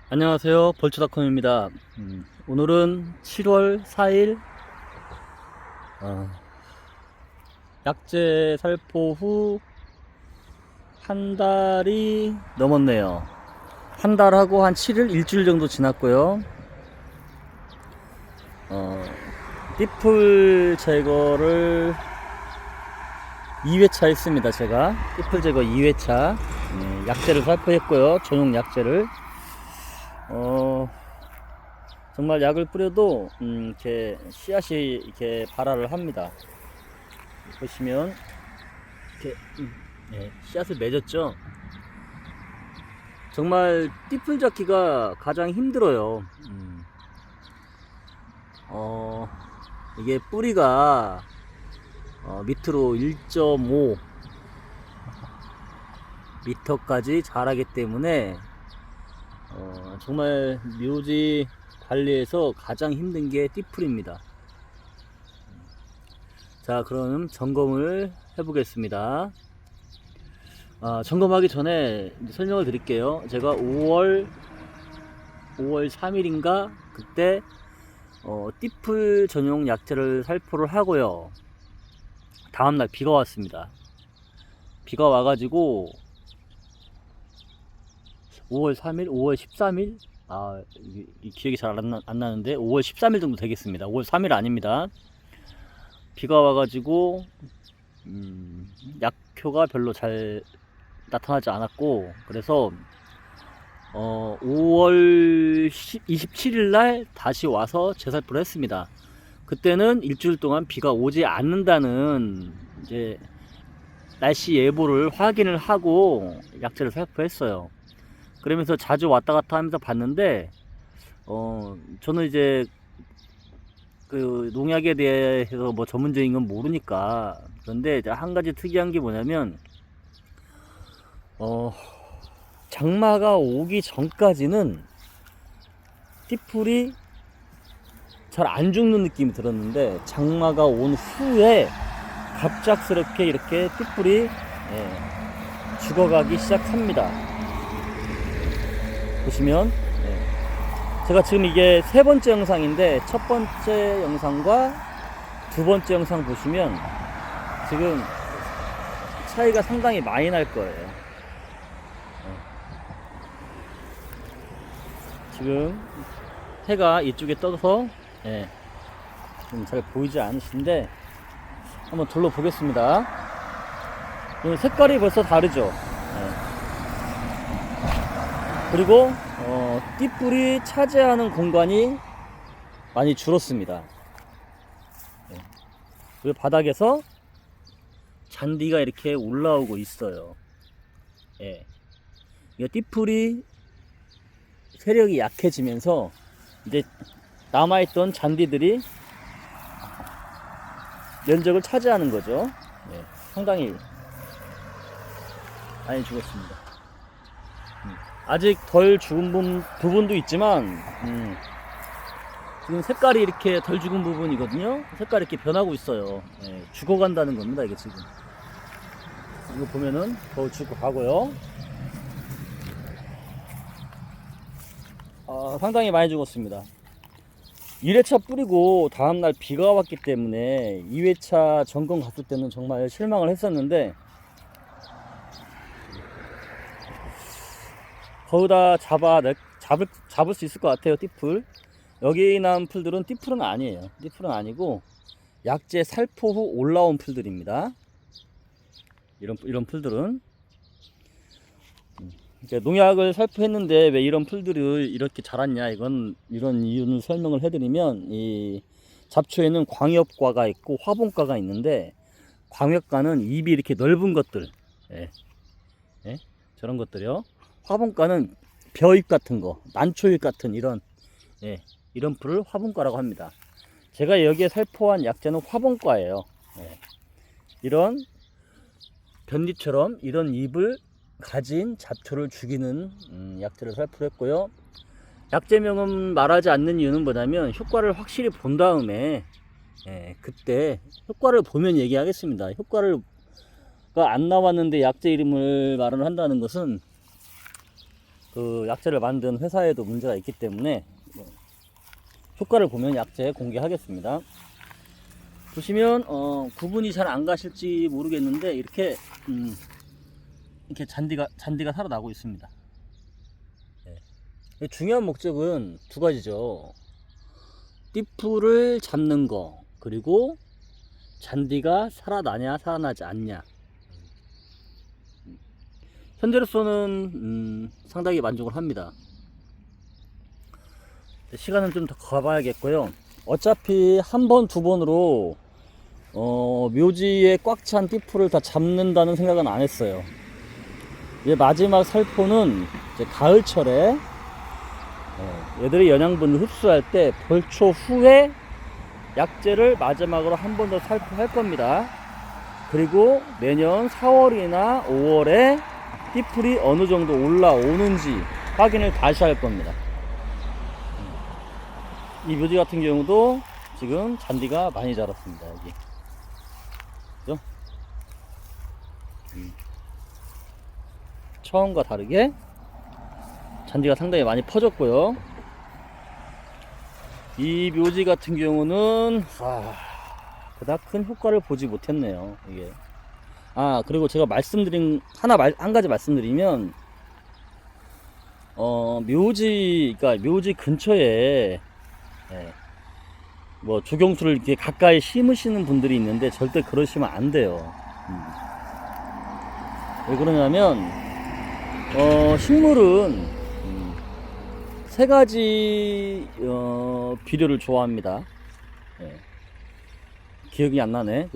안녕하세요, 벌초닷컴입니다. 오늘은 7월 4일 약재 살포 후 한 달이 넘었네요. 한 달하고 한 7일, 일주일 정도 지났고요. 띠풀 제거를 2회차 했습니다. 제가 띠풀 제거 2회차 약재를 살포했고요. 전용 약재를 정말 약을 뿌려도 이렇게 씨앗이 이렇게 발화를 합니다. 보시면 이렇게 씨앗을 맺었죠. 정말 띠풀 잡기가 가장 힘들어요. 이게 뿌리가 밑으로 1.5 미터까지 자라기 때문에 정말 묘지 관리에서 가장 힘든 게 띠풀입니다. 자, 그럼 점검을 해보겠습니다. 점검하기 전에 설명을 드릴게요. 제가 5월 3일인가 그때 띠풀 전용 약재를 살포를 하고요. 다음날 비가 왔습니다. 비가 와가지고 5월 3일, 5월 13일, 이 기억이 잘 안 나는데 5월 13일 정도 되겠습니다. 5월 3일 아닙니다. 비가 와가지고 약효가 별로 잘 나타나지 않았고, 그래서 5월 27일 날 다시 와서 재살포를 했습니다. 그때는 일주일 동안 비가 오지 않는다는 이제 날씨 예보를 확인을 하고 약재를 살포했어요. 그러면서 자주 왔다 갔다 하면서 봤는데 저는 이제 그 농약에 대해서 뭐 전문적인 건 모르니까. 그런데 이제 한 가지 특이한 게 뭐냐면 장마가 오기 전까지는 띠풀이 잘 안 죽는 느낌이 들었는데, 장마가 온 후에 갑작스럽게 이렇게 띠풀이 죽어가기 시작합니다. 보시면 제가 지금 이게 세 번째 영상인데, 첫 번째 영상과 두 번째 영상 보시면 지금 차이가 상당히 많이 날 거예요. 지금 해가 이쪽에 떠서 좀 잘 보이지 않으신데 한번 둘러보겠습니다. 색깔이 벌써 다르죠. 그리고 띠뿔이 차지하는 공간이 많이 줄었습니다. 그리고 바닥에서 잔디가 이렇게 올라오고 있어요. 이 띠뿔이 세력이 약해지면서 이제 남아있던 잔디들이 면적을 차지하는 거죠. 상당히 많이 죽었습니다. 아직 덜 죽은 부분도 있지만 지금 색깔이 이렇게 덜 죽은 부분이거든요. 색깔이 이렇게 변하고 있어요. 죽어간다는 겁니다. 이게 지금 이거 보면은 더 죽어가고요. 상당히 많이 죽었습니다. 1회차 뿌리고 다음날 비가 왔기 때문에 2회차 점검 갔을 때는 정말 실망을 했었는데, 거의 다 잡을 수 있을 것 같아요. 띠풀. 여기 나온 풀들은 띠풀은 아니에요. 띠풀은 아니고 약재 살포 후 올라온 풀들입니다. 이런 풀들은 이제 농약을 살포했는데 왜 이런 풀들이 이렇게 자랐냐, 이런 이유를 설명을 해드리면, 이 잡초에는 광엽과가 있고 화분과가 있는데, 광엽과는 잎이 이렇게 넓은 것들, 저런 것들이요. 화분과는 벼잎 같은 거, 난초잎 같은 이런 풀을 화분과라고 합니다. 제가 여기에 살포한 약재는 화분과예요. 이런 변잎처럼 이런 잎을 가진 잡초를 죽이는 약재를 살포했고요. 약재명은 말하지 않는 이유는 뭐냐면, 효과를 확실히 본 다음에 그때 효과를 보면 얘기하겠습니다. 효과가 안 나왔는데 약재 이름을 말을 한다는 것은 그 약재를 만든 회사에도 문제가 있기 때문에 효과를 보면 약재 공개하겠습니다. 보시면 구분이 잘 안 가실지 모르겠는데 이렇게 잔디가 살아나고 있습니다. 네. 중요한 목적은 두 가지죠. 띠풀을 잡는 거, 그리고 잔디가 살아나냐 살아나지 않냐. 현재로서는 상당히 만족을 합니다. 시간은 좀 더 가봐야겠고요. 어차피 한 번, 두 번으로 묘지에 꽉 찬 띠풀을 다 잡는다는 생각은 안 했어요. 이제 마지막 살포는 이제 가을철에 얘들이 영양분을 흡수할 때 벌초 후에 약재를 마지막으로 한 번 더 살포할 겁니다. 그리고 내년 4월이나 5월에 띠풀이 어느 정도 올라오는지 확인을 다시 할 겁니다. 이 묘지 같은 경우도 지금 잔디가 많이 자랐습니다. 여기. 그죠? 처음과 다르게 잔디가 상당히 많이 퍼졌고요. 이 묘지 같은 경우는 그닥 큰 효과를 보지 못했네요. 이게. 그리고 제가 한 가지 말씀드리면 그러니까 묘지 근처에 뭐 조경수를 이렇게 가까이 심으시는 분들이 있는데 절대 그러시면 안 돼요. 왜 그러냐면 식물은 세 가지 비료를 좋아합니다. 기억이 안 나네.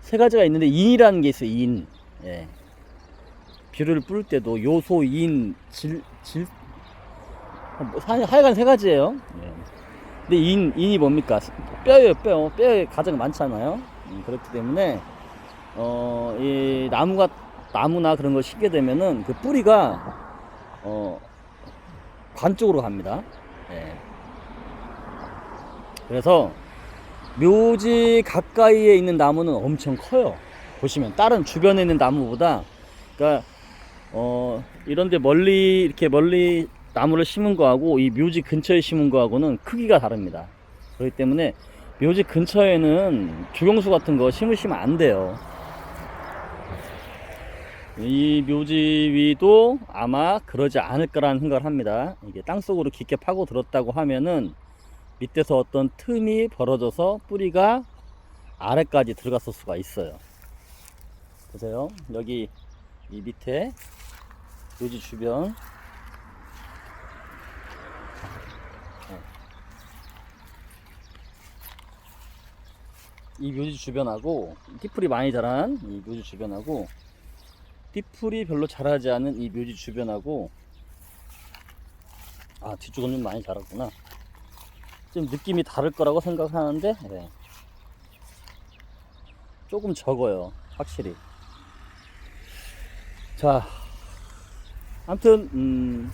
세 가지가 있는데 인이라는 게 있어요. 인. 비료를 뿌릴 때도 요소, 인, 하여간 세 가지예요. 근데 인이 뭡니까? 뼈예요, 뼈. 뼈에 가장 많잖아요. 그렇기 때문에 이 나무나 그런 걸 심게 되면은 그 뿌리가 관 쪽으로 갑니다. 그래서 묘지 가까이에 있는 나무는 엄청 커요. 보시면 다른 주변에 있는 나무보다, 그러니까 이런데 멀리 나무를 심은 거하고 이 묘지 근처에 심은 거하고는 크기가 다릅니다. 그렇기 때문에 묘지 근처에는 주경수 같은 거 심으시면 안 돼요. 이 묘지 위도 아마 그러지 않을 거라는 생각을 합니다. 이게 땅속으로 깊게 파고 들었다고 하면은 밑에서 어떤 틈이 벌어져서 뿌리가 아래까지 들어갔을 수가 있어요. 보세요. 여기 이 밑에 묘지 주변 이 묘지 주변하고 띠풀이 많이 자란 이 묘지 주변하고 띠풀이 별로 자라지 않은 이 묘지 주변하고 뒤쪽은 좀 많이 자랐구나. 좀 느낌이 다를 거라고 생각하는데 조금 적어요. 확실히. 자, 아무튼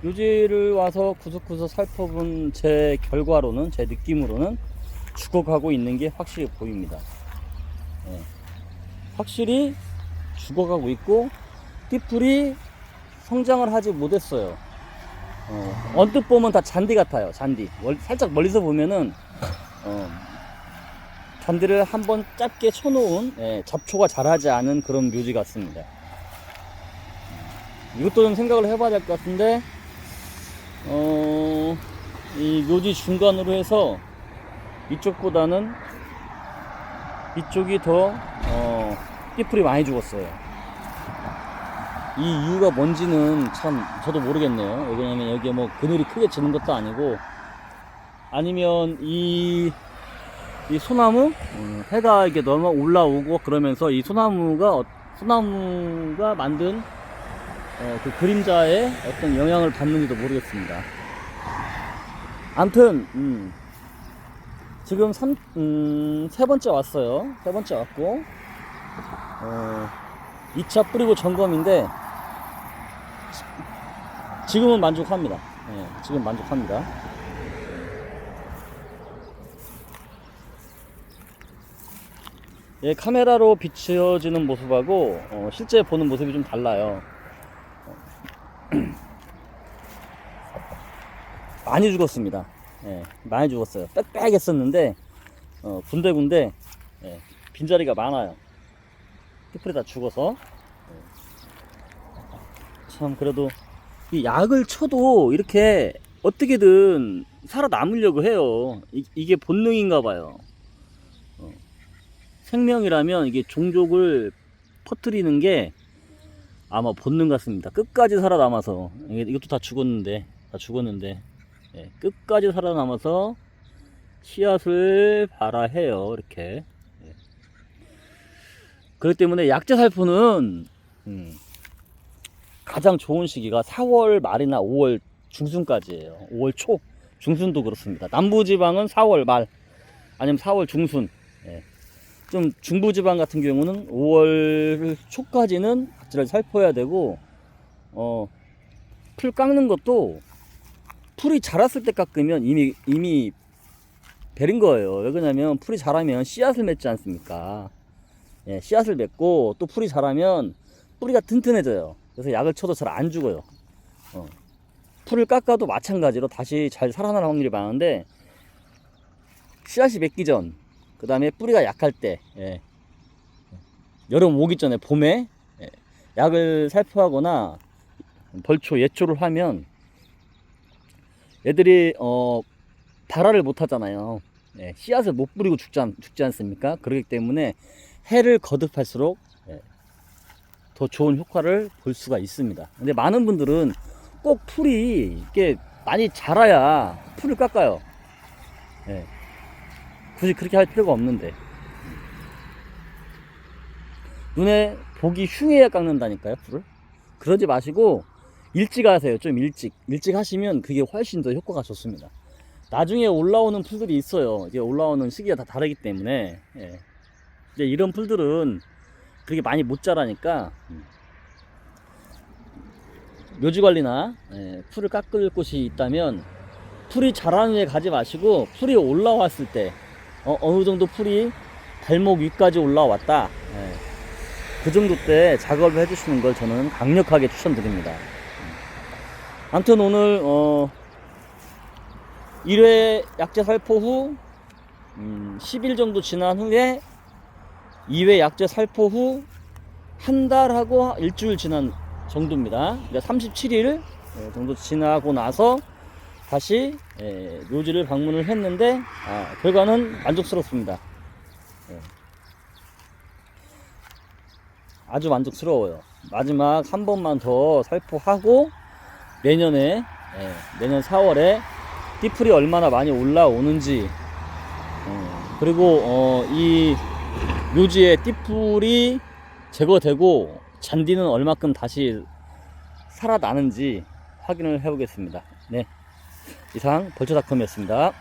묘지를 와서 구석구석 살펴본 제 결과로는, 제 느낌으로는 죽어가고 있는 게 확실히 보입니다. 확실히 죽어가고 있고 띠풀이 성장을 하지 못했어요. 언뜻 보면 다 잔디 같아요. 잔디. 살짝 멀리서 보면은 잔디를 한번 짧게 쳐놓은 잡초가 자라지 않은 그런 묘지 같습니다. 이것도 좀 생각을 해봐야 될 것 같은데 이 묘지 중간으로 해서 이쪽보다는 이쪽이 더 띠풀이 많이 죽었어요. 이 이유가 뭔지는 참 저도 모르겠네요. 왜냐면 여기에 뭐 그늘이 크게 지는 것도 아니고, 아니면 이 소나무 해가 이렇게 넘어 올라오고 그러면서 이 소나무가 만든 그 그림자에 어떤 영향을 받는지도 모르겠습니다. 아무튼 지금 세 번째 왔어요. 세 번째 왔고 2차 뿌리고 점검인데 지금은 만족합니다. 지금 만족합니다. 예, 카메라로 비춰지는 모습하고 실제 보는 모습이 좀 달라요. 많이 죽었습니다. 예, 많이 죽었어요. 빽빽했었는데 군데군데 예, 빈자리가 많아요. 띠풀이 다 죽어서. 참 그래도 이 약을 쳐도 이렇게 어떻게든 살아남으려고 해요. 이게 본능인가 봐요. 생명이라면 이게 종족을 퍼뜨리는 게 아마 본능 같습니다. 끝까지 살아남아서 이것도 다 죽었는데 예, 끝까지 살아남아서 씨앗을 발화해요. 이렇게. 예. 그렇기 때문에 약재 살포는 가장 좋은 시기가 4월 말이나 5월 중순까지예요. 5월 초 중순도 그렇습니다. 남부지방은 4월 말 아니면 4월 중순. 예. 좀 중부지방 같은 경우는 5월 초까지는 약재를 살포해야 되고 풀 깎는 것도 풀이 자랐을 때 깎으면 이미 베린 거예요. 왜 그러냐면 풀이 자라면 씨앗을 맺지 않습니까? 예, 씨앗을 맺고 또 풀이 자라면 뿌리가 튼튼해져요. 그래서 약을 쳐도 잘 안 죽어요. 풀을 깎아도 마찬가지로 다시 잘 살아나는 확률이 많은데 씨앗이 맺기 전, 그 다음에 뿌리가 약할 때, 예, 여름 오기 전에 봄에 예, 약을 살포하거나 벌초, 예초를 하면 얘들이 발화를 못 하잖아요. 예, 씨앗을 못 뿌리고 죽지 않습니까? 그렇기 때문에 해를 거듭할수록 예, 더 좋은 효과를 볼 수가 있습니다. 근데 많은 분들은 꼭 풀이 이렇게 많이 자라야 풀을 깎아요. 예, 굳이 그렇게 할 필요가 없는데 눈에 보기 흉해야 깎는다니까요, 풀을. 그러지 마시고 일찍 하세요. 좀 일찍 하시면 그게 훨씬 더 효과가 좋습니다. 나중에 올라오는 풀들이 있어요. 이제 올라오는 시기가 다 다르기 때문에 예. 이제 이런 풀들은 그렇게 많이 못 자라니까 묘지관리나 예, 풀을 깎을 곳이 있다면 풀이 자라는 데 가지 마시고 풀이 올라왔을 때 어느 정도 풀이 발목 위까지 올라왔다, 예, 그 정도 때 작업을 해주시는 걸 저는 강력하게 추천드립니다. 아무튼 오늘 1회 약재 살포 후 10일 정도 지난 후에 2회 약재 살포 후 한 달하고 일주일 지난 정도입니다. 그러니까 37일 정도 지나고 나서 다시 묘지를 방문을 했는데 결과는 만족스럽습니다. 아주 만족스러워요. 마지막 한 번만 더 살포하고 내년 4월에 띠풀이 얼마나 많이 올라오는지, 그리고 이 묘지에 띠풀이 제거되고 잔디는 얼마큼 다시 살아나는지 확인을 해보겠습니다. 네, 이상 벌초닷컴이었습니다.